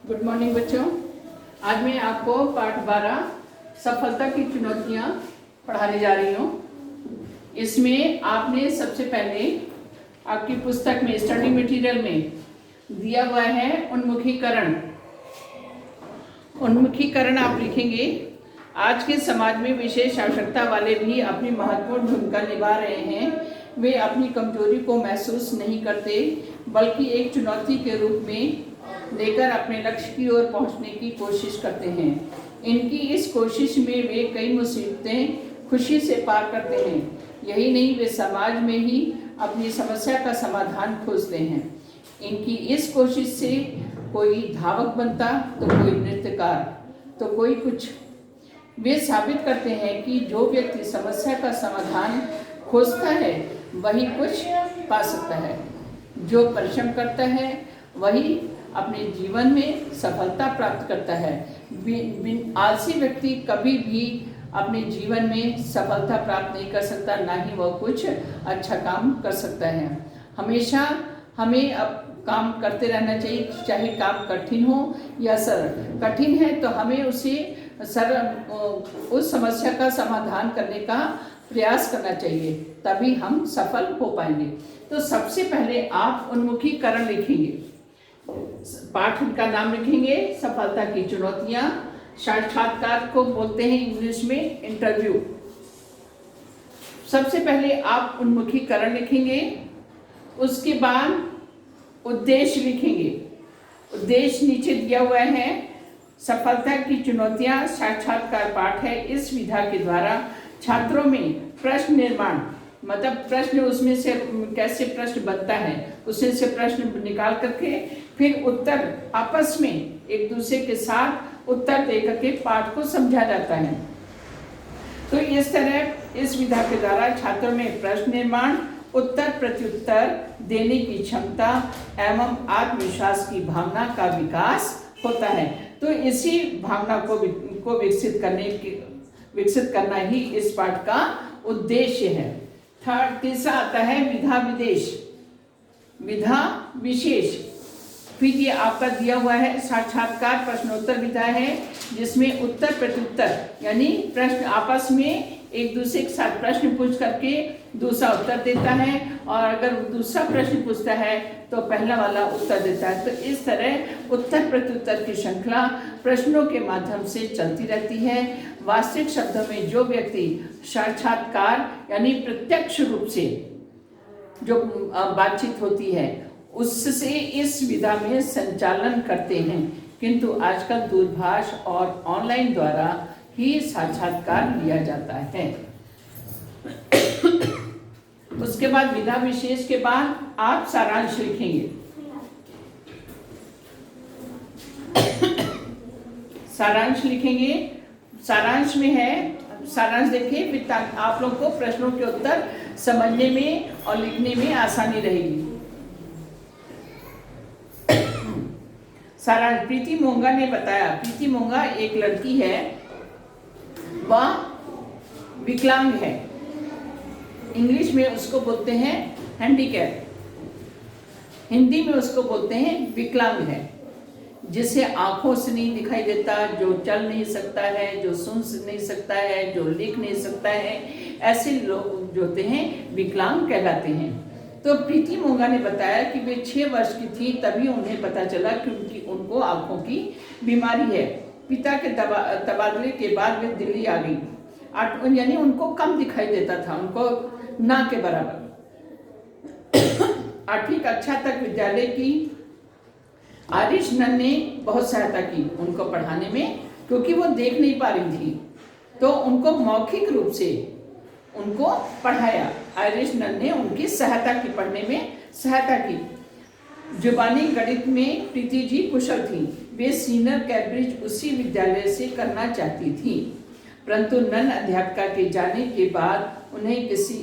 Good morning बच्चों। आज मैं आपको पाठ 12 सफलता की चुनौतियां पढ़ाने जा रही हूँ। इसमें आपने सबसे पहले आपकी पुस्तक में स्टडी मटेरियल में दिया हुआ है उन्मुखीकरण। उन्मुखीकरण आप लिखेंगे। आज के समाज में विशेष आवश्यकता वाले भी अपनी महत्वपूर्ण भूमिका निभा रहे हैं। वे अपनी कमजोरी को महसूस नहीं करते बल्कि एक चुनौती के रूप में लेकर अपने लक्ष्य की ओर पहुंचने की कोशिश करते हैं। इनकी इस कोशिश में वे कई मुसीबतें खुशी से पार करते हैं। यही नहीं, वे समाज में ही अपनी समस्या का समाधान खोजते हैं। इनकी इस कोशिश से कोई धावक बनता तो कोई नृत्यकार तो कोई कुछ। वे साबित करते हैं कि जो व्यक्ति समस्या का समाधान खोजता है वही कुछ पा सकता है। जो परिश्रम करता है वही अपने जीवन में सफलता प्राप्त करता है। आलसी व्यक्ति कभी भी अपने जीवन में सफलता प्राप्त नहीं कर सकता, ना ही वह कुछ अच्छा काम कर सकता है। हमेशा हमें अब काम करते रहना चाहिए, चाहे काम कठिन हो या सरल। कठिन है तो हमें उसे उस समस्या का समाधान करने का प्रयास करना चाहिए, तभी हम सफल हो पाएंगे। तो सबसे पहले आप उन्मुखीकरण लिखेंगे। पाठ का नाम लिखेंगे सफलता की चुनौतियां। साक्षात्कार को बोलते हैं इंग्लिश में इंटरव्यू। सबसे पहले आप उन्मुखीकरण लिखेंगे। उसके बाद उद्देश्य लिखेंगे। उद्देश्य नीचे दिया हुआ है। सफलता की चुनौतियां साक्षात्कार पाठ है। इस विधा के द्वारा छात्रों में प्रश्न निर्माण, मतलब प्रश्न उसमें से कैसे प्रश्न बनता है, उसमें से प्रश्न निकाल करके फिर उत्तर आपस में एक दूसरे के साथ उत्तर दे करके पाठ को समझा जाता है। तो इस तरह इस विधा के द्वारा छात्रों में प्रश्न निर्माण, उत्तर प्रत्युत्तर देने की क्षमता एवं आत्मविश्वास की भावना का विकास होता है। तो इसी भावना को विकसित करना ही इस पाठ का उद्देश्य है। तीसरा आता है विधा विदेश, विधा विशेष। फिर ये आपका दिया हुआ है साक्षात्कार प्रश्नोत्तर विधा है, जिसमें उत्तर प्रत्युत्तर यानी प्रश्न आपस में एक दूसरे के साथ प्रश्न पूछ करके दूसरा उत्तर देता है, और अगर दूसरा प्रश्न पूछता है तो पहला वाला उत्तर देता है। तो इस तरह उत्तर प्रत्युत्तर की श्रृंखला प्रश्नों के माध्यम से चलती रहती है। वास्तविक शब्दों में जो व्यक्ति साक्षात्कार यानी प्रत्यक्ष रूप से जो बातचीत होती है उससे इस विधा में संचालन करते हैं, किंतु आजकल दूरभाष और ऑनलाइन द्वारा ही साक्षात्कार लिया जाता है। उसके बाद विधा विशेष के बाद आप सारांश लिखेंगे। सारांश लिखेंगे। सारांश में है, सारांश देखिए, आप लोग को प्रश्नों के उत्तर समझने में और लिखने में आसानी रहेगी। सारांश प्रीति मोंगा ने बताया। प्रीति मोंगा एक लड़की है, वह विकलांग है। इंग्लिश में उसको बोलते हैं हैंडीकैप, हिंदी में उसको बोलते हैं विकलांग है। जिसे आंखों से नहीं दिखाई देता, जो चल नहीं सकता है, जो सुन नहीं सकता है, जो लिख नहीं सकता है, ऐसे लोग जो होते हैं विकलांग कहलाते हैं। तो प्रीति मोंगा ने बताया कि वे 6 वर्ष की थी तभी उन्हें पता चला कि उनको आंखों की बीमारी है। पिता के तबादले के बाद वे दिल्ली आ गई। यानी उनको कम दिखाई देता था, उनको ना के बराबर। 8वीं कक्षा तक विद्यालय की आरिश नन ने बहुत सहायता की उनको पढ़ाने में, क्योंकि वो देख नहीं पा रही थी, तो उनको मौखिक रूप से उनको पढ़ाया। आरिश नन ने उनकी सहायता की, पढ़ने में सहायता की। जुबानी गणित में प्रीति जी कुशल थी। वे सीनियर कैम्ब्रिज उसी विद्यालय से करना चाहती थी, परंतु नन अध्यापिका के जाने के बाद उन्हें किसी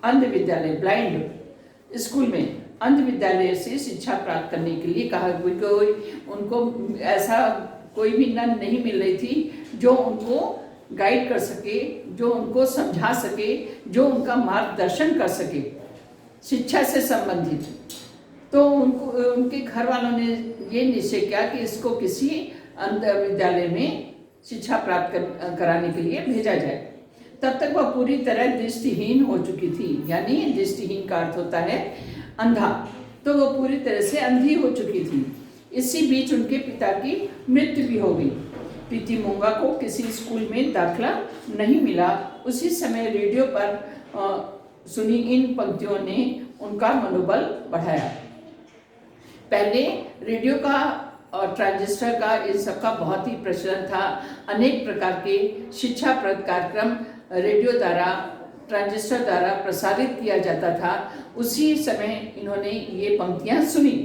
अंध विद्यालय, ब्लाइंड स्कूल में अंध विद्यालय से शिक्षा प्राप्त करने के लिए कहा। उनको ऐसा कोई भी नन नहीं मिल रही थी जो उनको गाइड कर सके, जो उनको समझा सके, जो उनका मार्गदर्शन कर सके शिक्षा से संबंधित। तो उनको उनके घर वालों ने ये निश्चय किया कि इसको किसी विद्यालय में शिक्षा प्राप्त कराने के लिए भेजा जाए। तब तक वह पूरी तरह दृष्टिहीन हो चुकी थी, यानी दृष्टिहीन का अर्थ होता है अंधा, तो वो पूरी तरह से अंधी हो चुकी थी। इसी बीच उनके पिता की मृत्यु भी हो गई। प्रीति मोंगा को किसी स्कूल में दाखिला नहीं मिला। उसी समय रेडियो पर सुनी इन पंक्तियों ने उनका मनोबल बढ़ाया। पहले रेडियो का और ट्रांजिस्टर का इन सबका बहुत ही प्रचलन था। अनेक प्रकार के शिक्षाप्रद कार्यक्रम रेडियो द्वारा, ट्रांजिस्टर द्वारा प्रसारित किया जाता था। उसी समय इन्होंने ये पंक्तियां सुनी।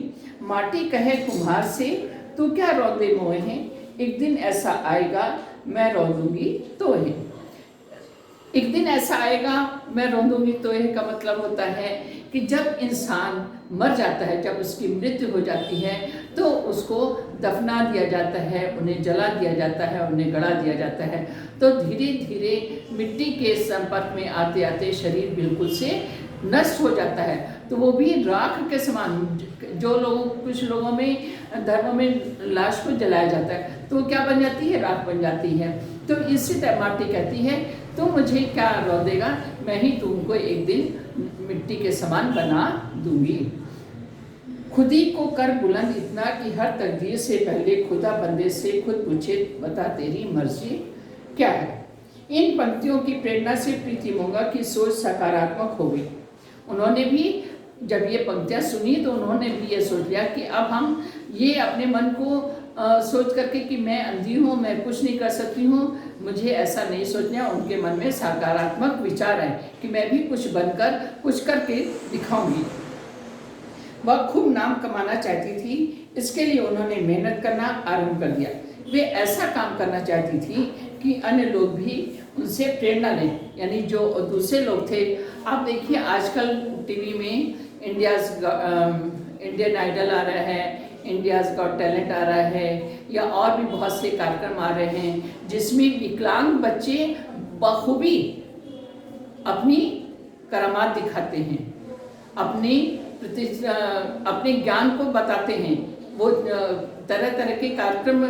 माटी कहे कुम्हार से, तू क्या रौंदे मोए हैं, एक दिन ऐसा आएगा मैं रौंदूंगी तोहे। एक दिन ऐसा आएगा मैं रौंदूंगी तोहे का मतलब होता है कि जब इंसान मर जाता है, जब उसकी मृत्यु हो जाती है, तो उसको दफना दिया जाता है, उन्हें जला दिया जाता है, उन्हें गड़ा दिया जाता है। तो धीरे धीरे मिट्टी के संपर्क में आते आते शरीर बिल्कुल से नष्ट हो जाता है। तो वो भी राख के समान, जो लोग, कुछ लोगों में धर्मों में लाश को जलाया जाता है तो क्या बन जाती है, राख बन जाती है। तो इसी तरह माटी कहती है तो मुझे क्या रौंदेगा, मैं ही तुमको एक दिन मिट्टी के समान बना दूंगी। खुदी को कर बुलंद इतना कि हर तकदीर से पहले खुदा बंदे से खुद पूछे, बता तेरी मर्जी क्या है। इन पंक्तियों की प्रेरणा से प्रीति मोंगा की सोच सकारात्मक हो गई। उन्होंने भी जब ये पंक्तियां सुनी तो उन्होंने भी ये सोच लिया कि अब हम ये अपने मन को सोच करके कि मैं अंधी हूँ, मैं कुछ नहीं कर सकती हूँ, मुझे ऐसा नहीं सोचना। उनके मन में सकारात्मक विचार है कि मैं भी कुछ बनकर कुछ करके दिखाऊंगी। वह खूब नाम कमाना चाहती थी, इसके लिए उन्होंने मेहनत करना आरंभ कर दिया। वे ऐसा काम करना चाहती थी कि अन्य लोग भी उनसे प्रेरणा लें, यानी जो दूसरे लोग थे। आप देखिए आजकल टीवी में इंडियन आइडल आ रहा है, इंडियाज़ गॉट टैलेंट आ रहा है, या और भी बहुत से कार्यक्रम आ रहे हैं जिसमें विकलांग बच्चे बखूबी अपनी करामात दिखाते हैं, अपने ज्ञान को बताते हैं। वो तरह तरह के कार्यक्रम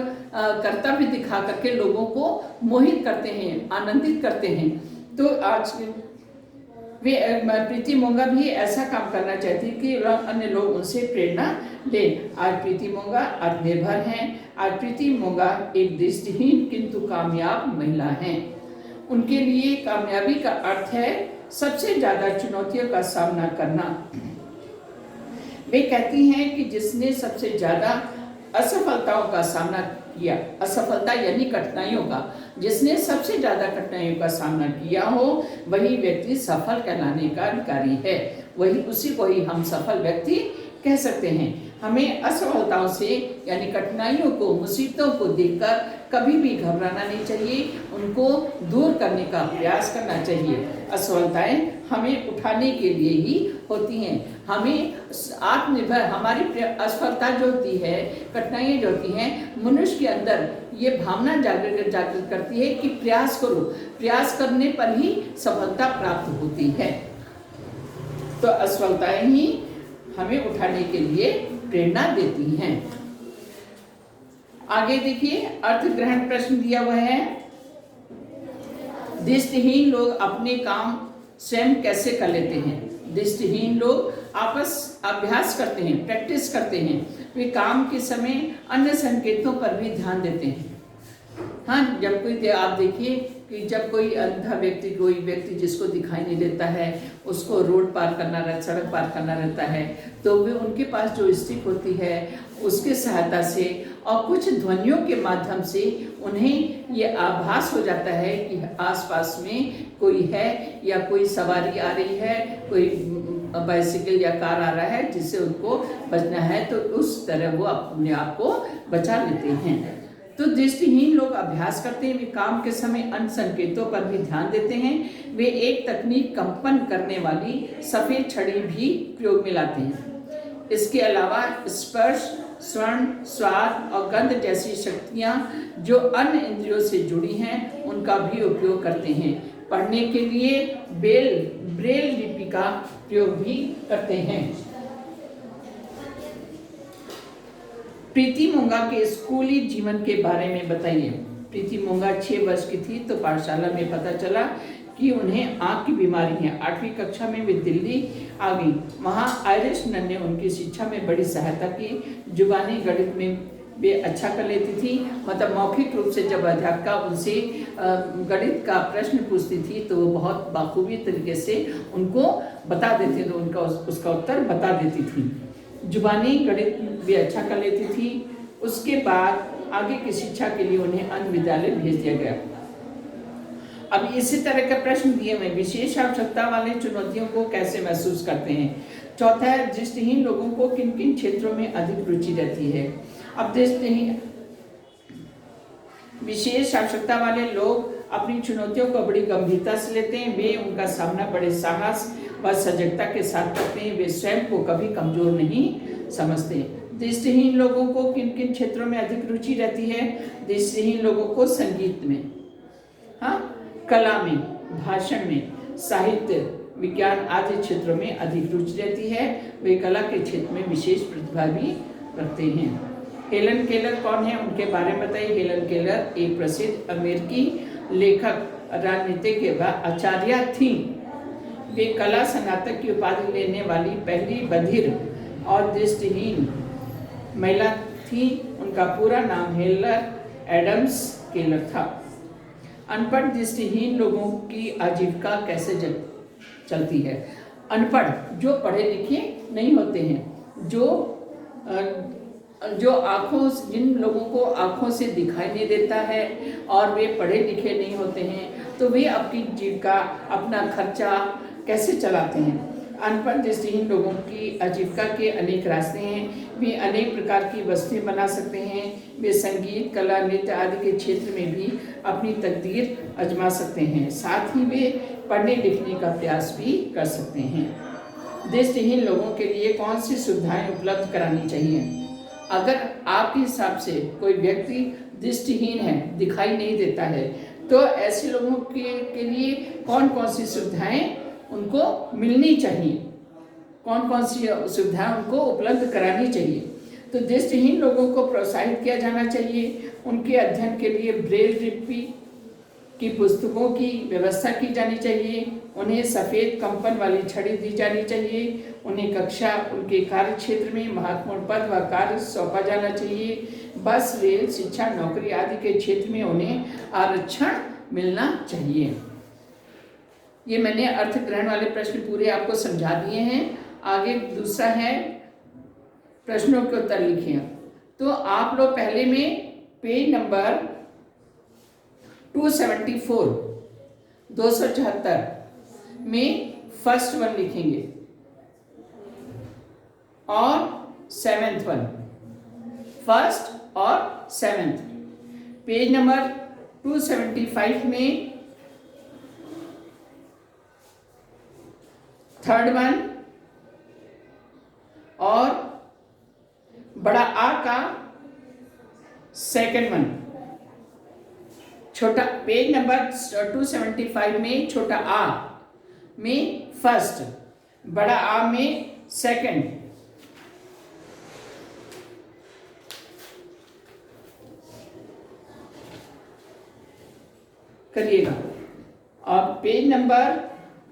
करता भी दिखा करके लोगों को मोहित करते हैं, आनंदित करते हैं। तो आज वे प्रीति मोंगा भी ऐसा काम करना चाहती कि अन्य लोग उनसे प्रेरणा ले। आज प्रीति मोंगा आत्मनिर्भर हैं। आज प्रीति मोंगा एक दृष्टिहीन किंतु कामयाब महिला हैं। उनके लिए कामयाबी का अर्थ है सबसे ज़्यादा चुनौतियों का सामना करना। वे कहती हैं कि जिसने सबसे ज़्यादा असफलताओं का सामना किया, असफलता यानी कठिनाइयों का, जिसने सबसे ज़्यादा कठिनाइयों का सामना किया हो वही व्यक्ति सफल कहलाने का अधिकारी है। वही उसी को ही हम सफल व्यक्ति कह सकते हैं। हमें असफलताओं से यानी कठिनाइयों को, मुसीबतों को देखकर कभी भी घबराना नहीं चाहिए, उनको दूर करने का प्रयास करना चाहिए। असफलताएं हमें उठाने के लिए ही होती हैं। हमें आत्मनिर्भर, हमारी असफलता जो होती है, कठिनाइयाँ जो होती हैं, मनुष्य के अंदर ये भावना जागृत करती है कि प्रयास करो, प्रयास करने पर ही सफलता प्राप्त होती है। तो असफलताएं ही हमें उठाने के लिए प्रेरणा देती हैं। आगे देखिए, अर्थ ग्रहण प्रश्न दिया हुआ है। दृष्टिहीन लोग अपने काम स्वयं कैसे कर लेते हैं। दृष्टिहीन लोग अभ्यास करते हैं, प्रैक्टिस करते हैं। वे काम के समय अन्य संकेतों पर भी ध्यान देते हैं। हाँ, जब कोई आप देखिए कि जब कोई अंधा व्यक्ति, कोई व्यक्ति जिसको दिखाई नहीं देता है, उसको रोड पार करना रहता, सड़क पार करना रहता है, तो वे उनके पास जो स्टिक होती है उसके सहायता से और कुछ ध्वनियों के माध्यम से उन्हें ये आभास हो जाता है कि आसपास में कोई है या कोई सवारी आ रही है, कोई बाइसिकल या कार आ रहा है जिससे उनको बचना है। तो उस तरह वो अपने आप को बचा लेते हैं। तो दृष्टिहीन लोग अभ्यास करते हैं। वे काम के समय अन्य संकेतों पर भी ध्यान देते हैं। वे एक तकनीक कंपन करने वाली सफ़ेद छड़ी भी प्रयोग में लाते हैं। इसके अलावा स्पर्श, स्वर्ण, स्वाद और गंध जैसी शक्तियाँ जो अन्य इंद्रियों से जुड़ी हैं उनका भी उपयोग करते हैं। पढ़ने के लिए ब्रेल लिपि का प्रयोग भी करते हैं। प्रीति मोंगा के स्कूली जीवन के बारे में बताइए। प्रीति मोंगा 6 वर्ष की थी तो पाठशाला में पता चला कि उन्हें आंख की बीमारी है। 8वीं कक्षा में वे दिल्ली आ गई। वहाँ आयरिश नन ने उनकी शिक्षा में बड़ी सहायता की। जुबानी गणित में वे अच्छा कर लेती थी, मतलब मौखिक रूप से जब अध्यापिका उनसे गणित का प्रश्न पूछती थी तो वो बहुत बाखूबी तरीके से उनको बता देती थी, उनका उसका उत्तर बता देती थी। जुबानी गणित भी अच्छा कर लेती थी। उसके बाद आगे की शिक्षा के लिए उन्हें अन्य विद्यालय भेज दिया गया। अब इसी तरह का प्रश्न दिए हुए, विशेष आवश्यकता वाले चुनौतियों को कैसे महसूस करते हैं। चौथा है, दृष्टिहीन लोगों को किन किन क्षेत्रों में अधिक रुचि रहती है। अब दृष्टिहीन विशेष आवश्यकता वाले लोग अपनी चुनौतियों को बड़ी गंभीरता से लेते हैं। वे उनका सामना बड़े साहस व सजगता के साथ करते हैं। वे स्वयं को कभी कमजोर नहीं समझते। दृष्टिहीन लोगों को किन किन क्षेत्रों में अधिक रुचि रहती है। दृष्टिहीन लोगों को संगीत में, हाँ, कला में, भाषण में, साहित्य, विज्ञान आदि क्षेत्रों में अधिक रुचि रहती है। वे कला के क्षेत्र में विशेष प्रतिभा भी रखते हैं। हेलन केलर कौन है, उनके बारे में बताइए। हेलन केलर एक प्रसिद्ध अमेरिकी लेखक, राजनीतिज्ञ व आचार्य थी। वे कला स्नातक की उपाधि लेने वाली पहली बधिर और दृष्टिहीन महिला थी। उनका पूरा नाम हेलन एडम्स केलर था। अनपढ़ दृष्टिहीन लोगों की आजीविका कैसे चलती है। अनपढ़, जो पढ़े लिखे नहीं होते हैं, जो आँखों, जिन लोगों को आँखों से दिखाई नहीं देता है और वे पढ़े लिखे नहीं होते हैं, तो वे अपनी जीविका, अपना खर्चा कैसे चलाते हैं। अनपढ़ दृष्टिहीन लोगों की आजीविका के अनेक रास्ते हैं। वे अनेक प्रकार की वस्तुएं बना सकते हैं। वे संगीत, कला, नृत्य आदि के क्षेत्र में भी अपनी तकदीर आजमा सकते हैं। साथ ही वे पढ़ने लिखने का प्रयास भी कर सकते हैं। दृष्टिहीन लोगों के लिए कौन सी सुविधाएं उपलब्ध करानी चाहिए। अगर आपके हिसाब से कोई व्यक्ति दृष्टिहीन है, दिखाई नहीं देता है, तो ऐसे लोगों के लिए कौन कौन सी सुविधाएं उनको मिलनी चाहिए, कौन कौन सी सुविधाएं उनको उपलब्ध करानी चाहिए। तो दृष्टिहीन लोगों को प्रोत्साहित किया जाना चाहिए। उनके अध्ययन के लिए ब्रेल लिपि की पुस्तकों की व्यवस्था की जानी चाहिए। उन्हें सफ़ेद कंपन वाली छड़ी दी जानी चाहिए। उन्हें कक्षा, उनके कार्य क्षेत्र में महत्वपूर्ण पद व कार्य सौंपा जाना चाहिए। बस, रेल, शिक्षा, नौकरी आदि के क्षेत्र में उन्हें आरक्षण मिलना चाहिए। ये मैंने अर्थ ग्रहण वाले प्रश्न पूरे आपको समझा दिए हैं। आगे दूसरा है प्रश्नों के उत्तर लिखिए। तो आप लोग पहले में पेज नंबर 274 274 में फर्स्ट वन लिखेंगे और 7th वन, फर्स्ट और 7th। पेज नंबर 275 में 3rd वन और बड़ा आ का 2nd वन। छोटा पेज नंबर 275 में छोटा आ में फर्स्ट, बड़ा आ में 2nd। करिएगा। और पेज नंबर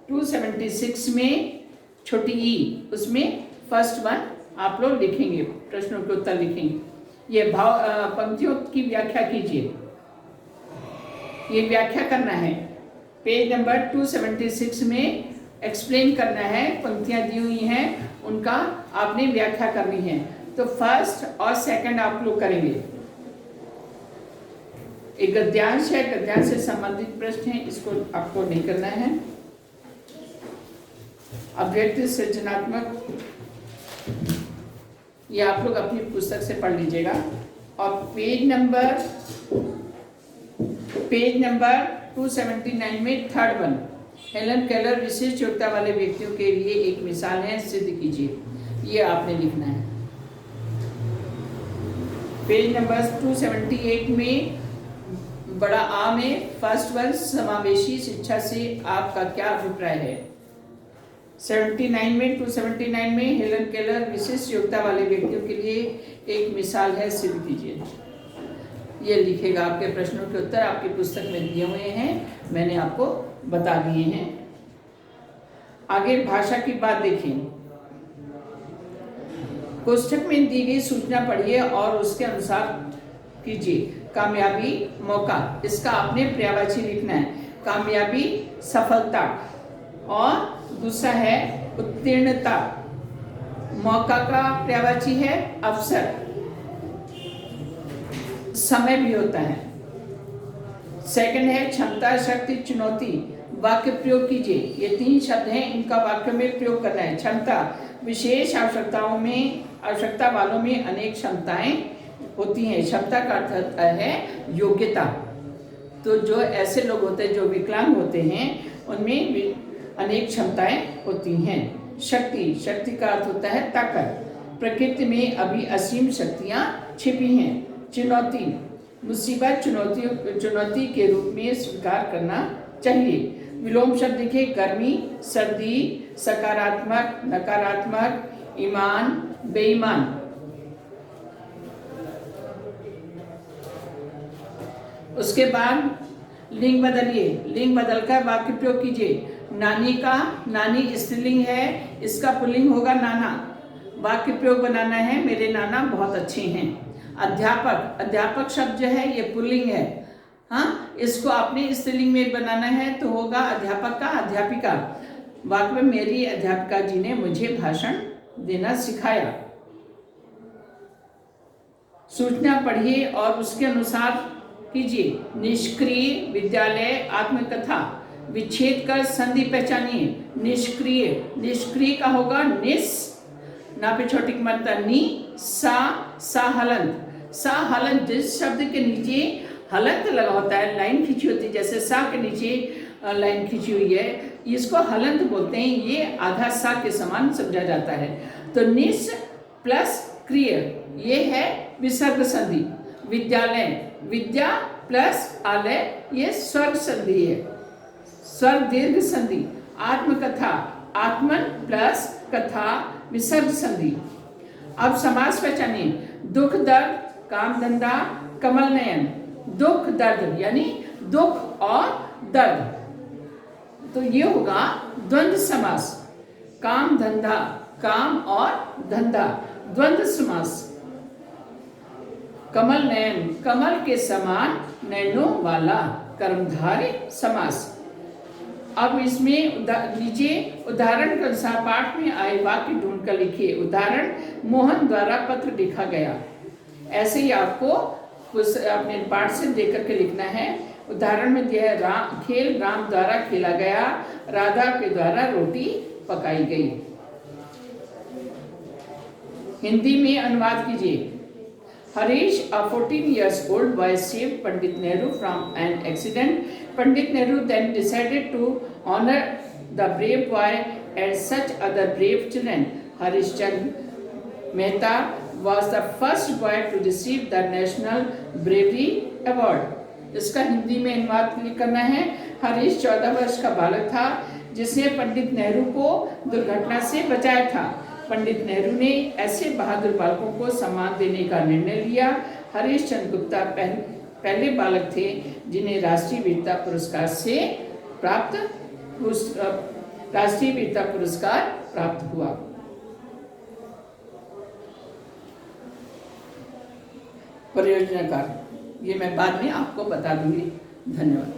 276 में छोटी ई, उसमें फर्स्ट वन आप लोग लिखेंगे, प्रश्नों के उत्तर लिखेंगे। ये भाव पंक्तियों की व्याख्या कीजिए, ये व्याख्या करना है। पेज नंबर 276 में एक्सप्लेन करना है, पंक्तियां दी हुई हैं, उनका आपने व्याख्या करनी है। तो फर्स्ट और 2nd आप लोग करेंगे। एक गद्यांश है, गद्यांश से संबंधित प्रश्न है, इसको आपको नहीं करना है। अभिव्यक्ति सृजनात्मक, ये आप लोग अपनी पुस्तक से पढ़ लीजिएगा। और पेज नंबर 279 में 3rd वन, हेलन केलर विशेष योग्यता वाले व्यक्तियों के लिए एक मिसाल है, सिद्ध कीजिए। ये आपने लिखना है। पेज नंबर 278 में बड़ा आ में फर्स्ट वन, समावेशी शिक्षा से आपका क्या अभिप्राय है। 79 में 279 में हेलन केलर विशिष्ट योग्यता वाले व्यक्तियों के लिए एक मिसाल है, सिद्ध कीजिए। ये लिखेगा। आपके प्रश्नों के उत्तर आपकी पुस्तक में दिए हुए हैं, मैंने आपको बता दिए हैं। आगे भाषा की बात देखिए। कोष्ठक में दी गई सूचना पढ़िए और उसके अनुसार कीजिए। कामयाबी, मौका, इसका आपने पर्यायवाची लिखना है। कामयाबी सफलता, और दूसरा है उत्तीर्णता। मौका का पर्यायवाची है अवसर, समय भी होता है। सेकंड है क्षमता, शक्ति, चुनौती। वाक्य प्रयोग कीजिए। ये 3 शब्द हैं, इनका वाक्य में प्रयोग करना है। क्षमता, विशेष आवश्यकता वालों में अनेक क्षमताएं होती हैं। क्षमता का अर्थ होता है योग्यता। तो जो ऐसे लोग होते हैं जो विकलांग होते हैं, उनमें अनेक क्षमताएं होती हैं। शक्ति, शक्ति का अर्थ होता है ताकत। प्रकृति में अभी असीम शक्तियां छिपी हैं। चुनौती, मुसीबत चुनौती के रूप में स्वीकार करना चाहिए। विलोम शब्द देखिए। गर्मी, सर्दी, सकारात्मक, नकारात्मक, ईमान, बेईमान। उसके बाद लिंग बदलिए। लिंग बदलकर वाक्य प्रयोग कीजिए। नानी का, नानी स्त्रीलिंग है, इसका पुल्लिंग होगा नाना। वाक्य प्रयोग बनाना है, मेरे नाना बहुत अच्छे हैं। अध्यापक, अध्यापक शब्द जो है ये पुल्लिंग है, हाँ, इसको आपने स्त्रीलिंग में बनाना है तो होगा अध्यापक का अध्यापिका। वाक्य में मेरी अध्यापिका जी ने मुझे भाषण देना सिखाया। सूचना पढ़िए और उसके अनुसार कीजिए। निष्क्रिय, विद्यालय, आत्मकथा। विच्छेद कर संधि पहचानिए। निष्क्रिय, निष्क्रिय का होगा निस, ना पे छोटी मात्रा नी, सा हलंत। सा हलंत, जिस शब्द के नीचे हलंत लगा होता है, लाइन खींची होती है, जैसे सा के नीचे लाइन खींची हुई है, इसको हलंत बोलते हैं। ये आधा सा के समान समझा जाता है। तो निस प्लस क्रिय, ये है विसर्ग संधि। विद्यालय, विद्या प्लस आलय, ये स्वर्ग संधि है, स्वर्ग दीर्घ संधि। आत्मकथा, आत्मन प्लस कथा, विसर्ग संधि। अब समास पहचानिए। दुख, दर्द, काम धंधा, कमल नयन। दुख दर्द यानी दुख और दर्द, तो ये होगा द्वंद्व समास। काम धंधा, काम और धंधा, द्वंद्व समास। कमल नयन, कमल के समान नयनों वाला, कर्मधारय समास। अब इसमें नीचे उदाहरण के अनुसार पाठ में आए वाक्य ढूंढ कर लिखिए। उदाहरण, मोहन द्वारा पत्र लिखा गया। ऐसे ही आपको अपने पाठ से देख करके लिखना है। उदाहरण में दिया है खेल राम द्वारा खेला गया, राधा के द्वारा रोटी पकाई गई। हिंदी में अनुवाद कीजिए। Harish, a 14 years old boy, saved Pandit Nehru from an accident. Pandit Nehru then decided to honor the brave boy and such other brave children. Harish Chand Mehta was the first boy to receive the National Bravery Award. इसका हिंदी में अनुवाद करना है। हरीश 14 वर्ष का बालक था जिसने पंडित नेहरू को दुर्घटना से बचाया था। पंडित नेहरू ने ऐसे बहादुर बालकों को सम्मान देने का निर्णय लिया। हरीश चंद्र गुप्ता पहले बालक थे जिन्हें राष्ट्रीय वीरता पुरस्कार प्राप्त हुआ। परियोजना कार्य ये मैं बाद में आपको बता दूंगी। धन्यवाद।